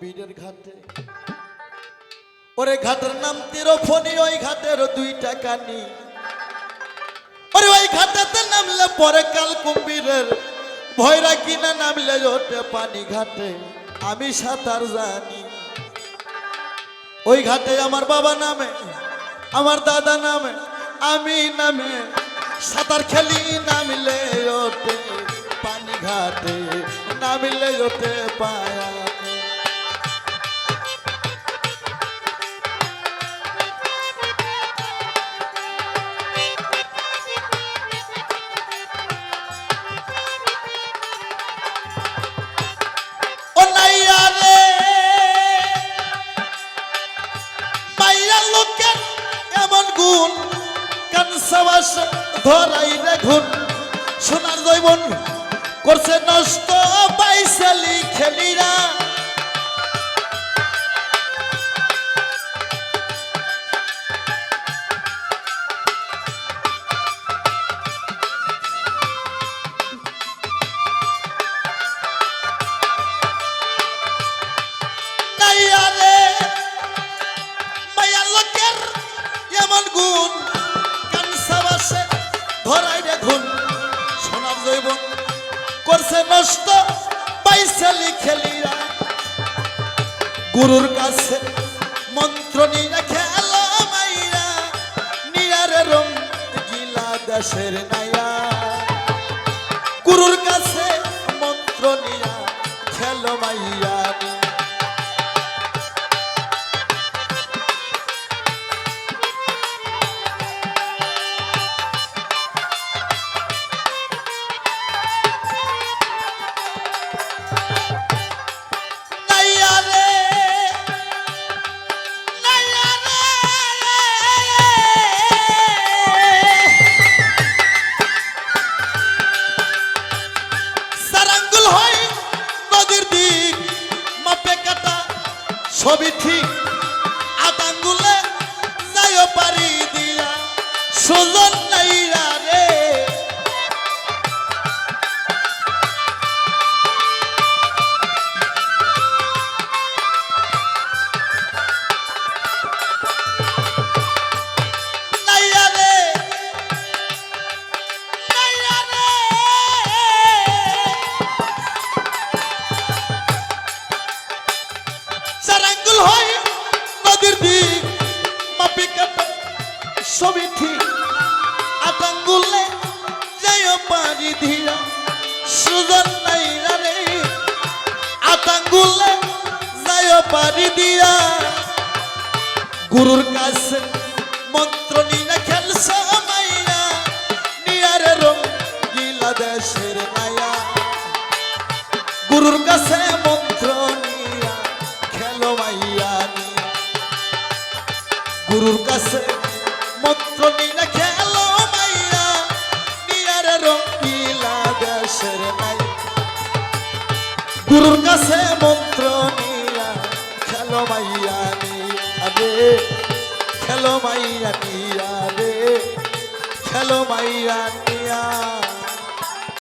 কুম্ভীরের ঘাটে ওরে ঘাটের নাম তীরফণি ওই ঘাটের দুইটা কানি ওরে ওই ঘাটেতে নামলে পরে কাল কুম্ভীরের ভয়রা কিনা নামলে ওঠে পানি ঘাটে আমি সাঁতার জানি ওই ঘাটে আমার বাবা নামে আমার দাদা নামে আমি নামে সাঁতার খেলি নামিলে ওঠে পানি ঘাটে নামিলে ওঠে পায়া ধরাই রে ঘুন সোনার জৈবন করছে নষ্ট পাইছালি খেলিরা মায়া লোকের এমন গুণ কানসাবাসে ধরাই রে ঘুন সোনার জৈবন করছে নষ্ট পাইছালি খেলিরা গুরুর কাছে মন্ত্র নিয়ে খেলো মাইরা নিয়ারে রং গিলা দেশের নাইয়া গুরুর কাছে মন্ত্র নিয়া খেলো মাইয়া ছবি ঠিক আতাঙ্গুলে যাইও পারি দিয়া সুজন নাইরা রে নাইরা রে নাইরা রে সারাঙ্গুল হয় নদীর দিক মাপি কাটা ছবি ঠিক আতাঙ্গুলে যাইও পারি দিয়া সুজন নাইরা রে আতাঙ্গুলে যাইও পারি দিয়া গুরুর কাছে মন্ত্র নিয়ে খেলছ মাইয়া নিয়ারে রং গিলা দেশের নাইয়া গুরুর কাছে মন্ত্র নিয়া খেলো মাইয়া গুরুর কাছে মন্ত্র নিয়ে খেলো মাইয়া নিয়ারে রঙ্গিলা দেশের নাই গুরুর কাছে মন্ত্র নিয়া খেলো মাইয়া রে খেলো মাইয়া নিয়া রে খেলো মাইয়া